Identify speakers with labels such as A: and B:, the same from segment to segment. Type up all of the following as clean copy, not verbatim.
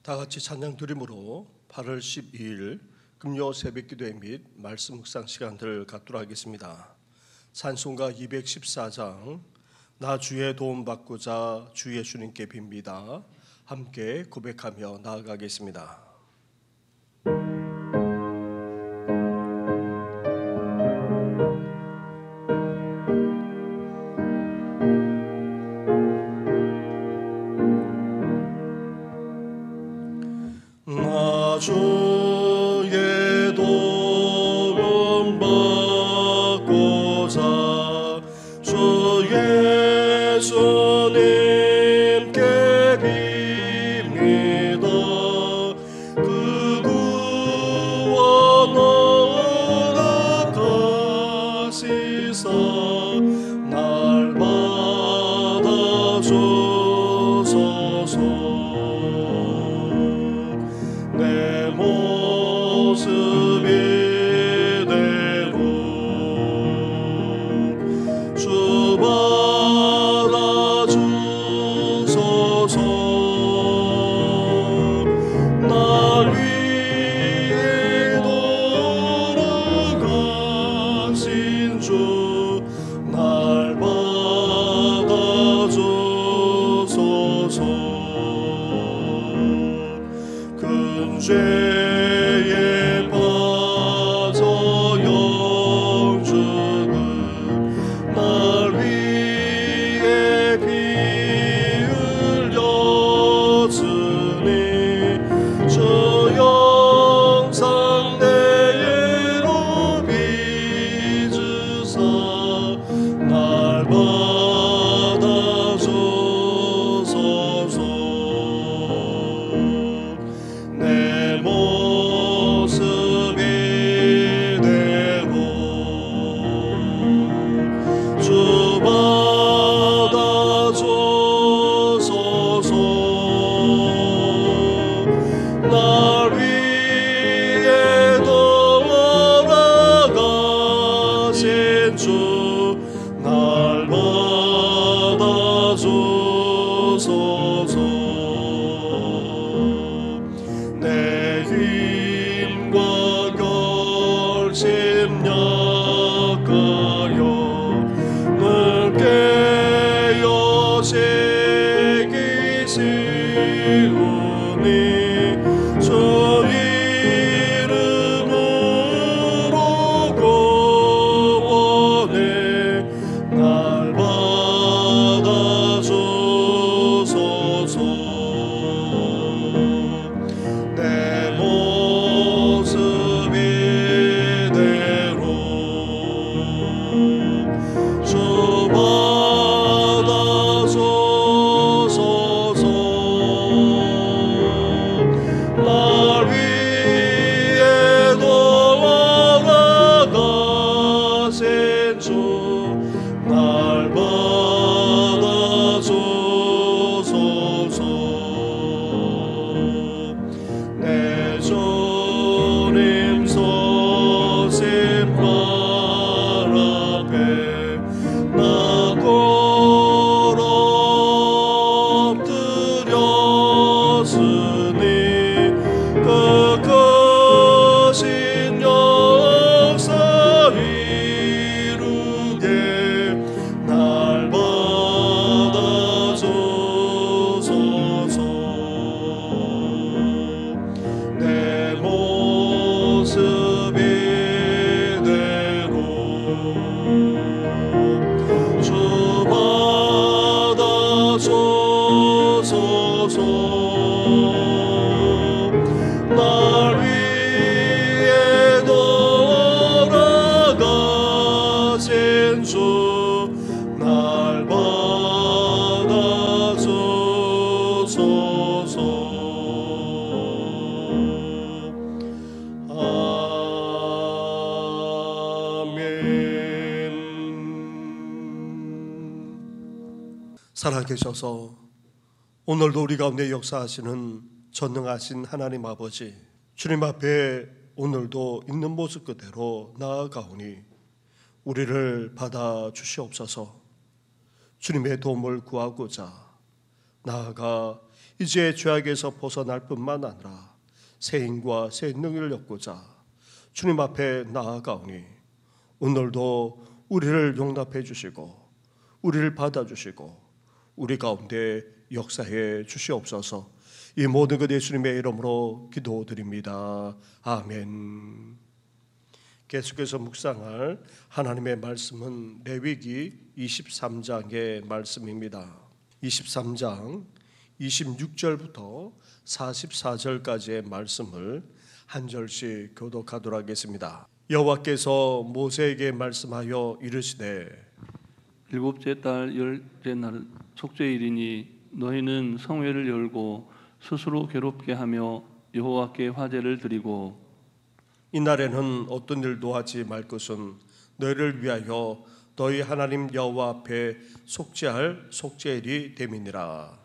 A: 다 같이 찬양 드림으로 8월 12일 금요 새벽기도회 및 말씀 묵상 시간들을 갖도록 하겠습니다. 찬송가 214장 나 주의 도움 받고자 주 예수님께 빕니다. 함께 고백하며 나아가겠습니다. 나 주의 도움 받고자 주 예수님께 빕니다. 그 구원 허락하시사 날 받아주소서. 내 모습 이대로 주 받아주소서. 날 위해 돌아가신 주 날 받아주소서. 큰 죄에 빠져 영죽은 날 위해 피 흘렸으니 주 영상 내로 빚으사 날 받아주소서. 내 모습 이대로 주 받아주소서. 날 위해 돌아가신 주 날 받아주소서. 내 힘과 결심 약하여 늘 깨어 새기시오니 주 이름으로 구원해 날 받아주소서. 내 모습 이대로 주 받아주소서. 날 위해 돌아가신 주 날 받아주소서. 내 주님 서신 발 앞에 나 꿇어 엎드렸으니 그 크신 역사 이루게 날 받아주소서. 내 모습 이대로 주 받아주소서. 날 위해 돌아가신 주 날 받아주소서. 아멘. 살아계셔서 오늘도 우리 가운데 역사하시는 전능하신 하나님 아버지, 주님 앞에 오늘도 있는 모습 그대로 나아가오니 우리를 받아주시옵소서. 주님의 도움을 구하고자 나아가 이제 죄악에서 벗어날 뿐만 아니라 새 힘과 새 능력을 얻고자 주님 앞에 나아가오니 오늘도 우리를 용납해 주시고 우리를 받아주시고 우리 가운데 역사해 주시옵소서. 이 모든 것 예수님의 이름으로 기도드립니다. 아멘. 계속해서 묵상할 하나님의 말씀은 레위기 23장의 말씀입니다. 23장 26절부터 44절까지의 말씀을 한 절씩 교독하도록 하겠습니다. 여호와께서 모세에게 말씀하여 이르시되
B: 일곱째 달 열째 날 속죄일이니 너희는 성회를 열고 스스로 괴롭게 하며 여호와께 화제를 드리고
A: 이날에는 어떤 일도 하지 말 것은 너희를 위하여 너희 하나님 여호와 앞에 속죄할 속죄일이 됨이니라.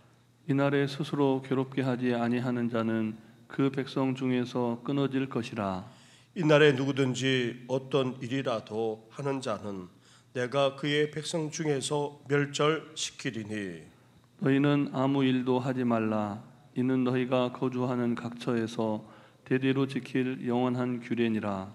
B: 이날에 스스로 괴롭게 하지 아니하는 자는 그 백성 중에서 끊어질 것이라.
A: 이날에 누구든지 어떤 일이라도 하는 자는 내가 그의 백성 중에서 멸절시키리니
B: 너희는 아무 일도 하지 말라. 이는 너희가 거주하는 각처에서 대대로 지킬 영원한 규례니라.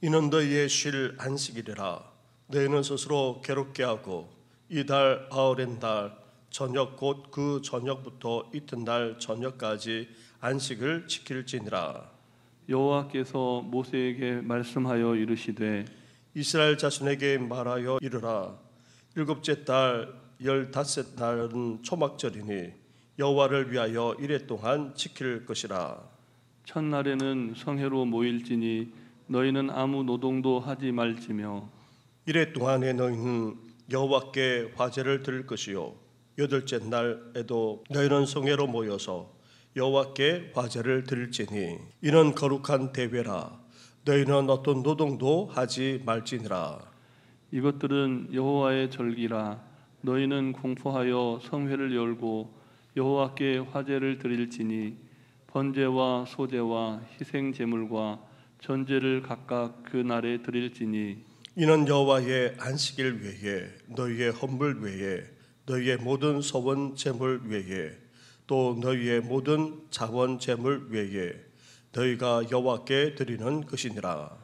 A: 이는 너희의 쉴 안식일이라. 너희는 스스로 괴롭게 하고 이달 아우렌 달 저녁 곧 그 저녁부터 이튿날 저녁까지 안식을 지킬지니라.
B: 여호와께서 모세에게 말씀하여 이르시되
A: 이스라엘 자손에게 말하여 이르라. 일곱째 달 15날은 초막절이니 여호와를 위하여 이레 동안 지킬 것이라.
B: 첫날에는 성회로 모일지니 너희는 아무 노동도 하지 말지며
A: 이레 동안에 너희는 여호와께 화제를 드릴 것이요 여덟째 날에도 너희는 성회로 모여서 여호와께 화제를 드릴지니 이는 거룩한 대회라. 너희는 어떤 노동도 하지 말지니라.
B: 이것들은 여호와의 절기라. 너희는 공포하여 성회를 열고 여호와께 화제를 드릴지니 번제와 소제와 희생 제물과 전제를 각각 그 날에 드릴지니
A: 이는 여호와의 안식일 외에 너희의 헌물 외에 너희의 모든 서원 제물 외에 또 너희의 모든 자원 제물 외에 너희가 여호와께 드리는 것이니라.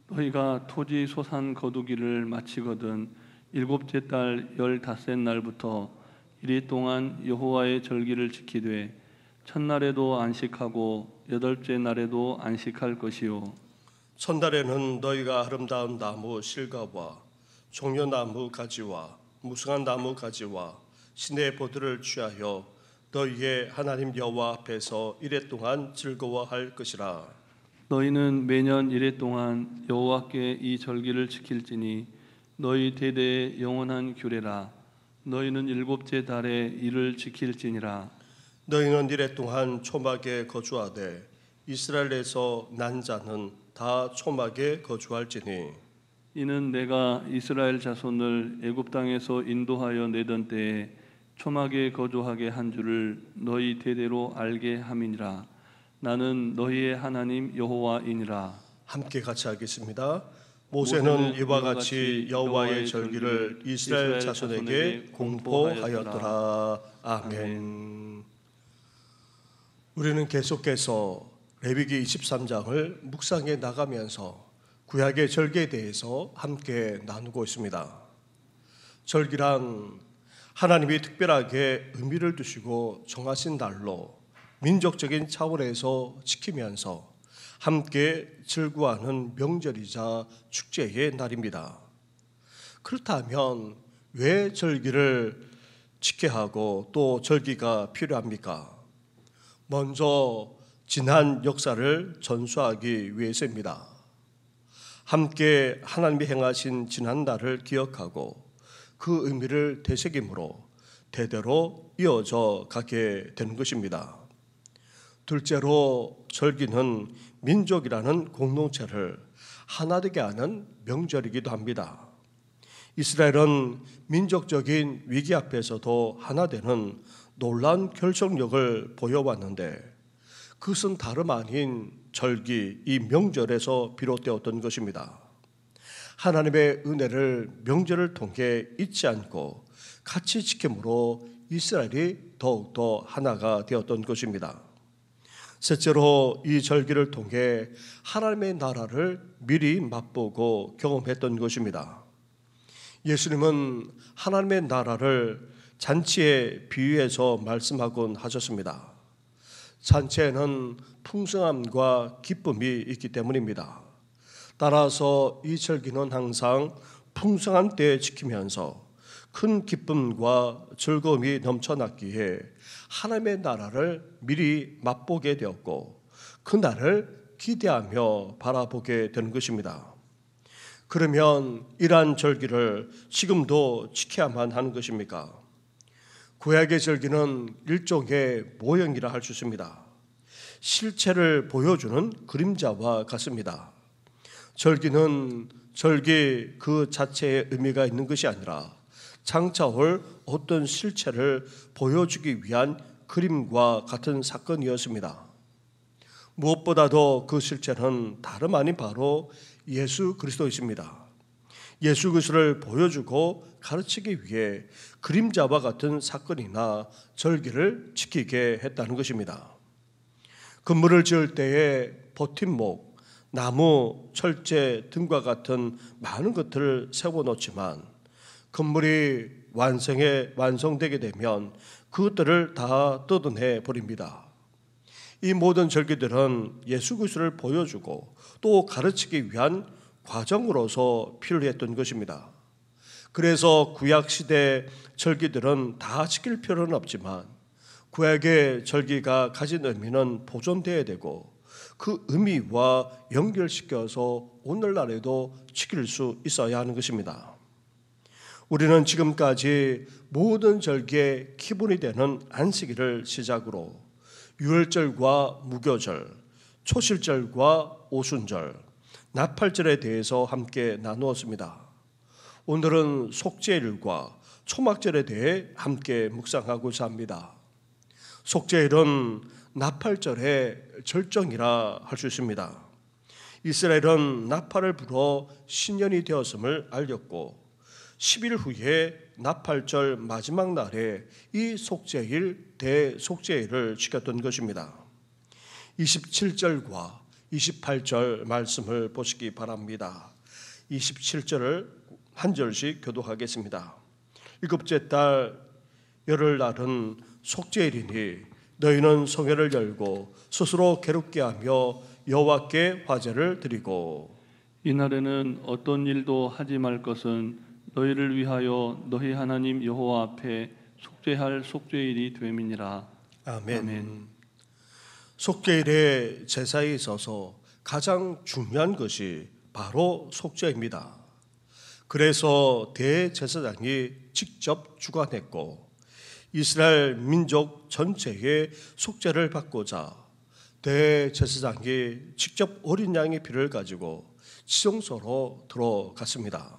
B: 너희가 토지 소산 거두기를 마치거든 일곱째 달 15째 날부터 이리 동안 여호와의 절기를 지키되 첫날에도 안식하고 여덟째 날에도 안식할 것이요
A: 첫날에는 너희가 아름다운 나무 실과와 종려나무 가지와 무성한 나무 가지와 시내의 보드를 취하여 너희의 하나님 여호와 앞에서 이레 동안 즐거워할 것이라.
B: 너희는 매년 이레 동안 여호와께 이 절기를 지킬지니 너희 대대의 영원한 규례라. 너희는 일곱째 달에 이를 지킬지니라.
A: 너희는 이레 동안 초막에 거주하되 이스라엘에서 난 자는 다 초막에 거주할지니
B: 이는 내가 이스라엘 자손을 애굽 땅에서 인도하여 내던 때에 초막에 거주하게 한 줄을 너희 대대로 알게 함이니라. 나는 너희의 하나님 여호와이니라.
A: 함께 같이 하겠습니다. 모세는 이와 같이 여호와의 절기를 이스라엘 자손에게 공포하였더라. 아멘. 우리는 계속해서 레위기 23장을 묵상해 나가면서 구약의 절기에 대해서 함께 나누고 있습니다. 절기란 하나님이 특별하게 의미를 두시고 정하신 날로 민족적인 차원에서 지키면서 함께 즐거워하는 명절이자 축제의 날입니다. 그렇다면 왜 절기를 지켜야 하고 또 절기가 필요합니까? 먼저 지난 역사를 전수하기 위해서입니다. 함께 하나님이 행하신 지난 날을 기억하고 그 의미를 되새김으로 대대로 이어져 가게 되는 것입니다. 둘째로 절기는 민족이라는 공동체를 하나 되게 하는 명절이기도 합니다. 이스라엘은 민족적인 위기 앞에서도 하나 되는 놀라운 결속력을 보여왔는데 그것은 다름 아닌 절기, 이 명절에서 비롯되었던 것입니다. 하나님의 은혜를 명절을 통해 잊지 않고 같이 지킴으로 이스라엘이 더욱더 하나가 되었던 것입니다. 셋째로 이 절기를 통해 하나님의 나라를 미리 맛보고 경험했던 것입니다. 예수님은 하나님의 나라를 잔치에 비유해서 말씀하곤 하셨습니다. 잔치에는 풍성함과 기쁨이 있기 때문입니다. 따라서 이 절기는 항상 풍성한 때에 지키면서 큰 기쁨과 즐거움이 넘쳐났기에 하나님의 나라를 미리 맛보게 되었고 그 날을 기대하며 바라보게 되는 것입니다. 그러면 이러한 절기를 지금도 지켜야만 하는 것입니까? 구약의 절기는 일종의 모형이라 할 수 있습니다. 실체를 보여주는 그림자와 같습니다. 절기는 절기 그 자체의 의미가 있는 것이 아니라 장차올 어떤 실체를 보여주기 위한 그림과 같은 사건이었습니다. 무엇보다도 그 실체는 다름 아닌 바로 예수 그리스도이십니다. 예수 그리스도를 보여주고 가르치기 위해 그림자와 같은 사건이나 절기를 지키게 했다는 것입니다. 건물을 지을 때에 버팀목, 나무, 철제 등과 같은 많은 것들을 세워놓지만 건물이 완성되게 되면 그것들을 다 뜯어내 버립니다. 이 모든 절기들은 예수 그리스도를 보여주고 또 가르치기 위한 과정으로서 필요했던 것입니다. 그래서 구약시대 절기들은 다 지킬 필요는 없지만 구약의 절기가 가진 의미는 보존되어야 되고 그 의미와 연결시켜서 오늘날에도 지킬 수 있어야 하는 것입니다. 우리는 지금까지 모든 절기의 기본이 되는 안식일을 시작으로 유월절과 무교절, 초실절과 오순절, 나팔절에 대해서 함께 나누었습니다. 오늘은 속죄일과 초막절에 대해 함께 묵상하고자 합니다. 속죄일은 나팔절의 절정이라 할 수 있습니다. 이스라엘은 나팔을 불어 신년이 되었음을 알렸고 10일 후에 나팔절 마지막 날에 이 속죄일 대속죄일을 지켰던 것입니다. 27절과 28절 말씀을 보시기 바랍니다. 27절을 한 절씩 교독하겠습니다. 일곱째 달 열흘날은 속죄일이니 너희는 성회를 열고 스스로 괴롭게 하며 여호와께 화제를 드리고
B: 이날에는 어떤 일도 하지 말 것은 너희를 위하여 너희 하나님 여호와 앞에 속죄할 속죄일이 됨이니라.
A: 아멘. 속죄일의 제사에 있어서 가장 중요한 것이 바로 속죄입니다. 그래서 대제사장이 직접 주관했고 이스라엘 민족 전체의 속죄를 받고자 대제사장이 직접 어린 양의 피를 가지고 지성소로 들어갔습니다.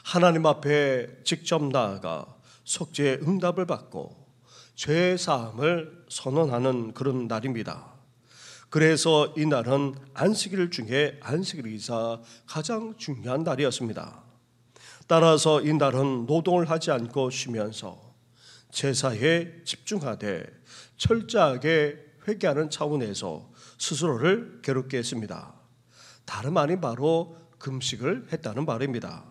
A: 하나님 앞에 직접 나아가 속죄의 응답을 받고 죄 사함을 선언하는 그런 날입니다. 그래서 이 날은 안식일 중에 안식일이자 가장 중요한 날이었습니다. 따라서 이 날은 노동을 하지 않고 쉬면서 제사에 집중하되 철저하게 회개하는 차원에서 스스로를 괴롭게 했습니다. 다름 아닌 바로 금식을 했다는 말입니다.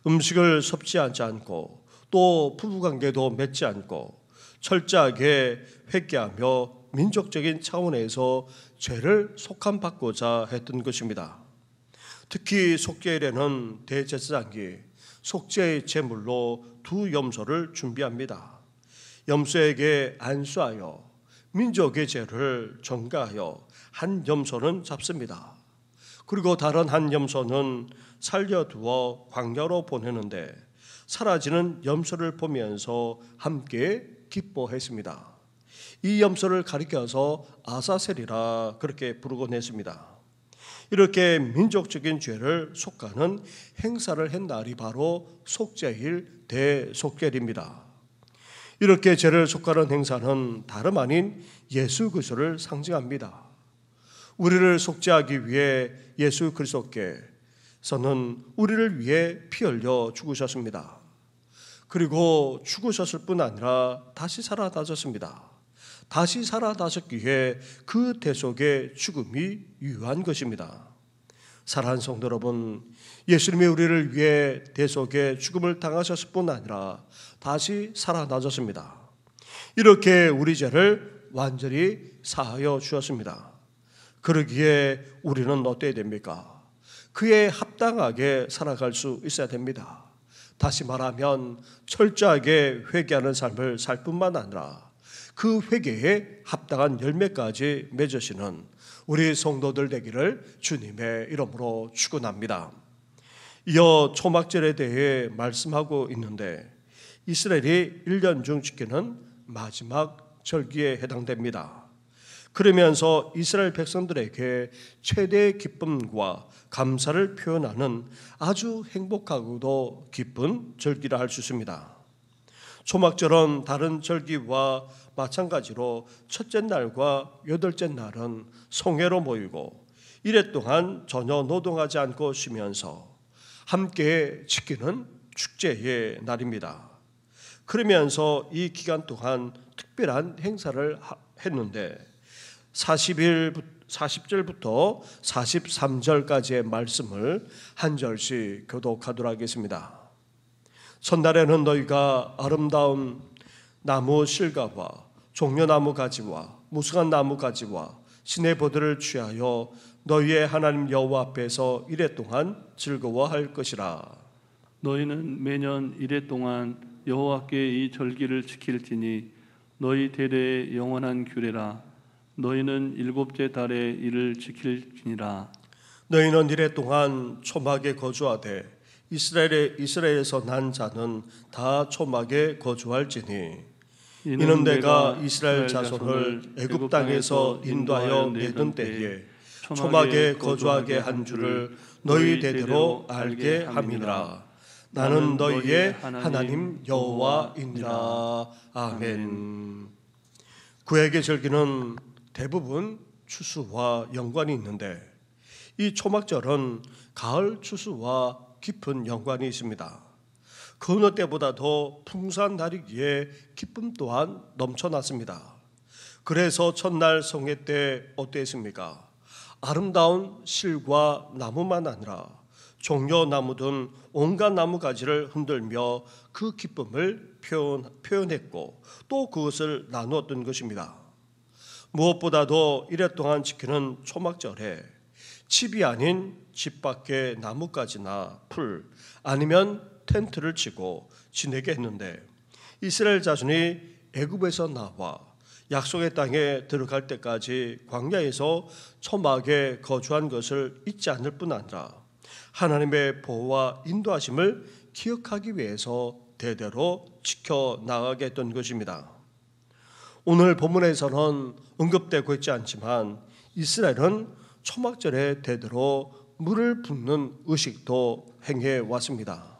A: 음식을 섭취하지 않고 또 부부관계도 맺지 않고 철저하게 회개하며 민족적인 차원에서 죄를 속함받고자 했던 것입니다. 특히 속죄일에는 대제사장이 속죄의 제물로 두 염소를 준비합니다. 염소에게 안수하여 민족의 죄를 전가하여 한 염소는 잡습니다. 그리고 다른 한 염소는 살려두어 광야로 보내는데 사라지는 염소를 보면서 함께 기뻐했습니다. 이 염소를 가리켜서 아사셀이라 그렇게 부르곤 했습니다. 이렇게 민족적인 죄를 속하는 행사를 한 날이 바로 속죄일 대속죄일입니다. 이렇게 죄를 속하는 행사는 다름 아닌 예수 그리스도를 상징합니다. 우리를 속죄하기 위해 예수 그리스도께서는 우리를 위해 피 흘려 죽으셨습니다. 그리고 죽으셨을 뿐 아니라 다시 살아나셨습니다. 다시 살아나셨기에 그 대속의 죽음이 유효한 것입니다. 사랑하는 성도 여러분, 예수님이 우리를 위해 대속의 죽음을 당하셨을 뿐 아니라 다시 살아나셨습니다. 이렇게 우리 죄를 완전히 사하여 주었습니다. 그러기에 우리는 어때야 됩니까? 그에 합당하게 살아갈 수 있어야 됩니다. 다시 말하면 철저하게 회개하는 삶을 살 뿐만 아니라 그 회개에 합당한 열매까지 맺으시는 우리 성도들 되기를 주님의 이름으로 축원합니다. 이어 초막절에 대해 말씀하고 있는데 이스라엘이 1년 중 지키는 마지막 절기에 해당됩니다. 그러면서 이스라엘 백성들에게 최대의 기쁨과 감사를 표현하는 아주 행복하고도 기쁜 절기라 할 수 있습니다. 초막절은 다른 절기와 마찬가지로 첫째 날과 여덟째 날은 성회로 모이고 이래 동안 전혀 노동하지 않고 쉬면서 함께 지키는 축제의 날입니다. 그러면서 이 기간 동안 특별한 행사를 했는데 40절부터 43절까지의 말씀을 한 절씩 교독하도록 하겠습니다. 첫날에는 너희가 아름다운 나무 실과와 종려나무 가지와 무성한 나무 가지와 신의 보들을 취하여 너희의 하나님 여호와 앞에서 이래 동안 즐거워할 것이라.
B: 너희는 매년 이래 동안 여호와께 이 절기를 지킬지니 너희 대대의 영원한 규례라. 너희는 일곱째 달에 이를 지킬지니라.
A: 너희는 이래 동안 초막에 거주하되 이스라엘에서 난 자는 다 초막에 거주할지니 이는 내가 이스라엘 자손을 애굽 땅에서 인도하여 내던 때에 초막에 거주하게 한 줄을 너희 대대로 알게 함이니라. 나는 너희의 하나님 여호와이니라. 아멘. 구약의 절기는 대부분 추수와 연관이 있는데 이 초막절은 가을 추수와 깊은 연관이 있습니다. 그 어느 때보다 더 풍성한 날이기에 기쁨 또한 넘쳐났습니다. 그래서 첫날 성회 때 어땠습니까? 아름다운 실과 나무만 아니라 종려나무 등 온갖 나무가지를 흔들며 그 기쁨을 표현했고 또 그것을 나누었던 것입니다. 무엇보다도 이래 동안 지키는 초막절에 집이 아닌 집 밖에 나뭇가지나 풀 아니면 텐트를 치고 지내게 했는데 이스라엘 자손이 애굽에서 나와 약속의 땅에 들어갈 때까지 광야에서 초막에 거주한 것을 잊지 않을 뿐 아니라 하나님의 보호와 인도하심을 기억하기 위해서 대대로 지켜나가게 했던 것입니다. 오늘 본문에서는 언급되고 있지 않지만 이스라엘은 초막절에 대대로 물을 붓는 의식도 행해 왔습니다.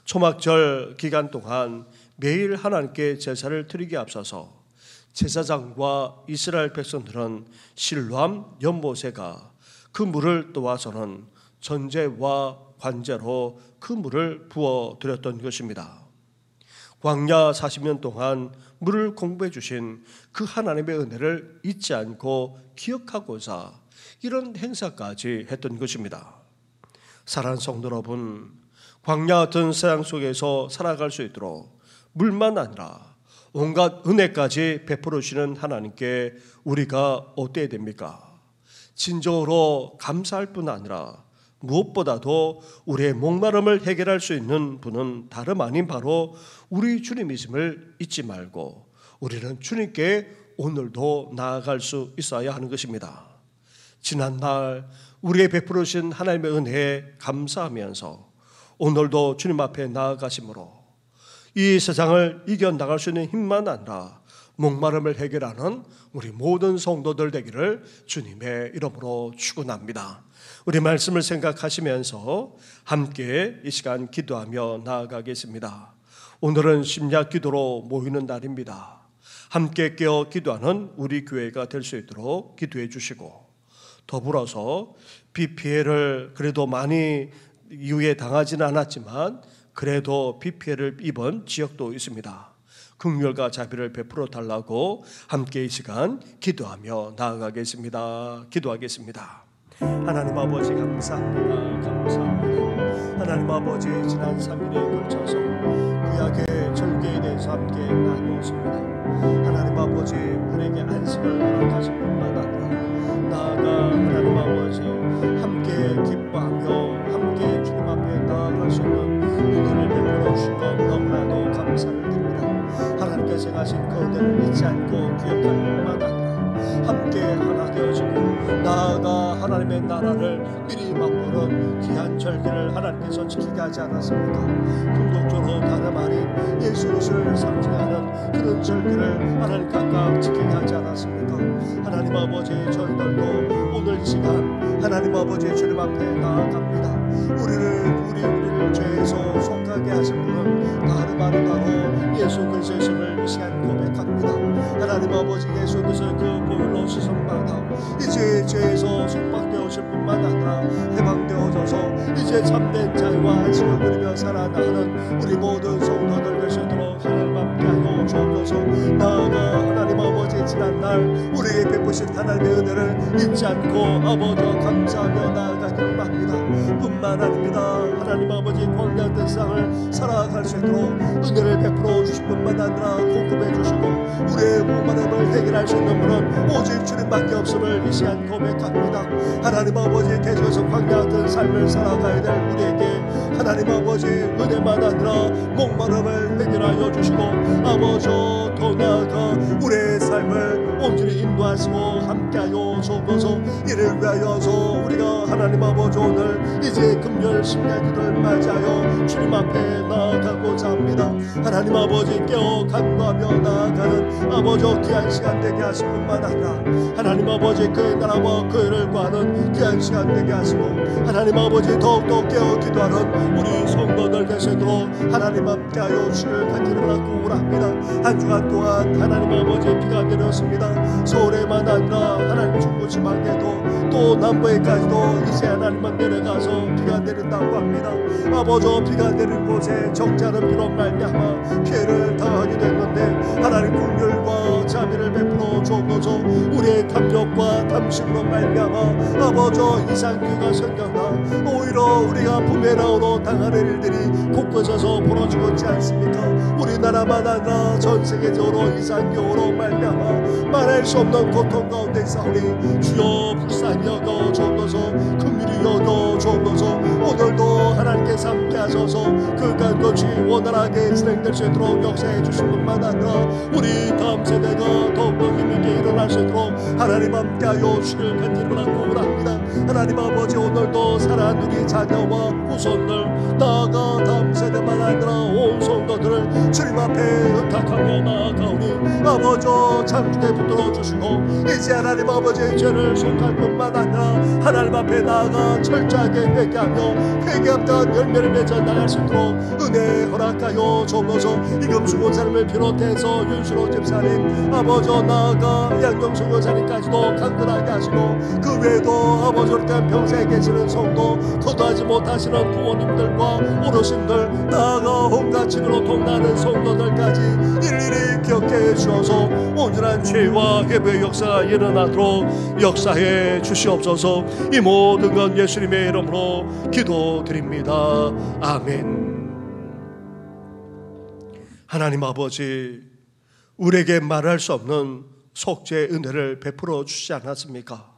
A: 초막절 기간 동안 매일 하나님께 제사를 드리기에 앞서서 제사장과 이스라엘 백성들은 실로암 연못새가 그 물을 떠와서는 전제와 관제로 그 물을 부어드렸던 것입니다. 광야 40년 동안 물을 공부해 주신 그 하나님의 은혜를 잊지 않고 기억하고자 이런 행사까지 했던 것입니다. 사랑하는 성도 여러분, 광야 같은 세상 속에서 살아갈 수 있도록 물만 아니라 온갖 은혜까지 베풀어 주시는 하나님께 우리가 어때야 됩니까? 진정으로 감사할 뿐 아니라 무엇보다도 우리의 목마름을 해결할 수 있는 분은 다름 아닌 바로 우리 주님이심을 잊지 말고 우리는 주님께 오늘도 나아갈 수 있어야 하는 것입니다. 지난날 우리의 베풀어 주신 하나님의 은혜에 감사하면서 오늘도 주님 앞에 나아가심으로 이 세상을 이겨나갈 수 있는 힘만 아니라 목마름을 해결하는 우리 모든 성도들 되기를 주님의 이름으로 축원합니다. 우리 말씀을 생각하시면서 함께 이 시간 기도하며 나아가겠습니다. 오늘은 심야 기도로 모이는 날입니다. 함께 깨어 기도하는 우리 교회가 될 수 있도록 기도해 주시고 더불어서 비 피해를 그래도 많이 이후에 당하지는 않았지만 그래도 비 피해를 입은 지역도 있습니다. 긍휼과 자비를 베풀어 달라고 함께 이 시간 기도하며 나아가겠습니다. 기도하겠습니다. 하나님 아버지 감사합니다. 하나님 아버지 지난 3일에 걸쳐서 구약의 절개에 대해서 함께 나누었습니다. 하나님 아버지 우리에게 안식을 허락하신 뿐만 아니라 나아가 하나님 아버지 함께 기뻐하며 함께 주님 앞에 나아갈 수 있는 은혜를 베풀어 주신 것 너무나도 감사를 드립니다. 하나님께서 행하신 그 은혜를 잊지 않고 기억할 뿐만 아니라 함께 하나 되어지고 나아가 하나님의 나라를 미리 맛보는 귀한 절기를 하나님께서 지키게 하지 않았습니까? 궁극적으로 다름 아닌 예수 그리스도를 상징하는 그런 절기를 하나님 각각 지키게 하지 않았습니까? 하나님 아버지 저희들도 오늘 이 시간 하나님 아버지 주님 앞에 나아갑니다. 우리를 죄에서 속하게 하신 분은 다름 아닌 바로 예수 그리스도를 이 시간 고백합니다. 하나님 아버지 예수 그리스도의 그 보혈로 씻음받아 이제 죄에서 속박되어질 뿐만 아니라 해방되어져서 이제 참된 자유와 안식을 누리며 살아나가는 우리 모든 성도들 되시도록 하나님 함께하여 주옵소서. 나아가 하나님 아버지 지난날 우리에게 베푸신 하나님의 은혜를 잊지 않고 아버지 감사하며 나아가기를 바랍니다. 뿐만 아닙니다. 하나님 아버지 광야 세상을 살아갈 수 있도록 은혜를 베풀어 주실 뿐만 아니라 공급해 주시고 우리의 목마름을 해결할 수 있는 분은 오직 주님밖에 없음을 이 시간 고백합니다. 하나님 아버지 계속해서 광야 같은 삶을 살아가야 될 우리에게 하나님 아버지 은혜만 아니라 목마름을 해결하여 주시고 아버지 더 나아가 우리의 삶을 온전히 인도하시고 함께하여 주옵소서. 이를 위하여서 우리가 하나님 아버지 오늘 이제 금요일 심야 기도를 맞이하여 주님 앞에 나아가고자 합니다. 하나님 아버지 깨어 간구하며 나아가는 아버지 귀한 시간 되게 하실 뿐만 아니라 하나님 아버지 그의 나라와 그 일을 구하는 귀한 시간 되게 하시고 하나님 아버지 더욱더 깨어 기도하는 우리 성도들 되시도록 하나님 함께하여 주시길 간절히 바라고 합니다. 한 주간 동안 하나님 아버지 비가 내렸습니다. 서울에만 아니라 하나님 중부 지방에도 또 남부에까지도 이제 하나님만 내려가서 비가 내린다고 합니다. 아버지 비가 내린 곳에 적지 않은 비로 말미암아 피해를 당하게 됐는데 하나님 긍휼과 자비를 베풀어 주옵소서. 우리의 탐욕과 탐심으로 말미암아 아버지 이상기가 생겼나 오히려 우리가 부메랑으로 당하는 일들이 곳곳에서 벌어지고 있지 않습니까? 우리나라만 아니라 전 세계적으로 이상기로 말미암아 말할 수 없는 고통 가운데 있사오니 주여 불쌍히 여겨 주옵소서. 긍휼히 여겨 주옵소서. 오늘도 하나님께서 함께 하셔서 그간 것이 원활하게 진행될 수 있도록 역사해 주신 뿐만 아니라 우리 다음 세대가 더욱더 힘있게 일어날 수 있도록 하나님 함께하여 주시길 간절히 바라고 합니다. 하나님 아버지 오늘도 사랑하는 우리 자녀와 후손들 나아가 다음 세대만 아니라 온 성도들을 주님 앞에 의탁하며 나아가오니 아버지 창중에 붙들어 주시고 이제 하나님 아버지의 죄를 속할 뿐만 아니라 하나님 앞에 나아가 철저하게 회개하며 회개합던 열매를 맺어 나갈 수 있도록 은혜 허락하여 주옵소서. 이금수 권사님을 비롯해서 윤수로 집사님 아버지 나아가 양경수 권사님까지도 강건하게 하시고 그 외에도 아버지 그렇게 평생에 계시는 성도 거두하지 못하시는 부모님들과 어르신들 나아가 온갖 집으로 통나는 성도들까지 일일이 기억해 주셔서 온전한 죄와 회복의 역사가 일어나도록 역사해 주시옵소서. 이 모든 건 예수님의 이름으로 기도드립니다. 아멘. 하나님 아버지 우리에게 말할 수 없는 속죄의 은혜를 베풀어 주시지 않았습니까?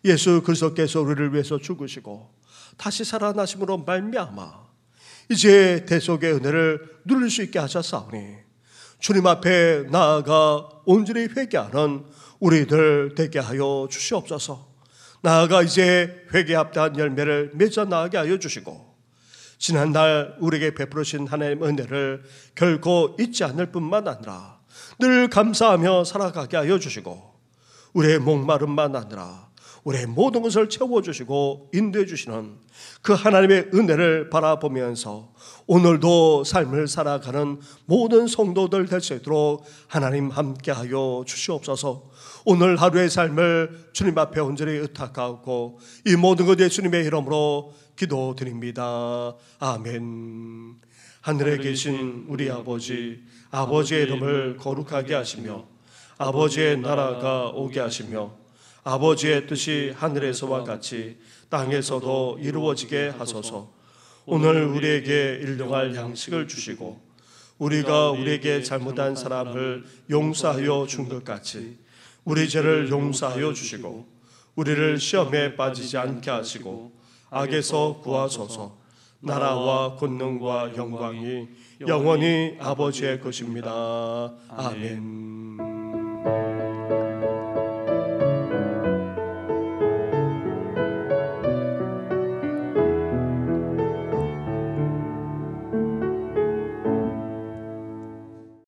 A: 예수 그리스도께서 우리를 위해서 죽으시고 다시 살아나심으로 말미암아 이제 대속의 은혜를 누릴 수 있게 하셨사오니 주님 앞에 나아가 온전히 회개하는 우리들 되게 하여 주시옵소서. 나아가 이제 회개에 합당한 열매를 맺어 나가게 하여 주시고 지난날 우리에게 베풀으신 하나님의 은혜를 결코 잊지 않을 뿐만 아니라 늘 감사하며 살아가게 하여 주시고 우리의 목마름만 아니라 우리의 모든 것을 채워주시고 인도해 주시는 그 하나님의 은혜를 바라보면서 오늘도 삶을 살아가는 모든 성도들 될 수 있도록 하나님 함께하여 주시옵소서. 오늘 하루의 삶을 주님 앞에 온전히 의탁하고 이 모든 것 예수님의 이름으로 기도드립니다. 아멘. 하늘에 계신 우리 아버지, 아버지의 이름을 거룩하게 하시며 아버지의 나라가 오게 하시며 아버지의 뜻이 하늘에서와 같이 땅에서도 이루어지게 하소서. 오늘 우리에게 일용할 양식을 주시고 우리가 우리에게 잘못한 사람을 용서하여 준 것 같이 우리 죄를 용서하여 주시고 우리를 시험에 빠지지 않게 하시고 악에서 구하소서. 나라와 권능과 영광이 영원히 아버지의 것입니다. 아멘.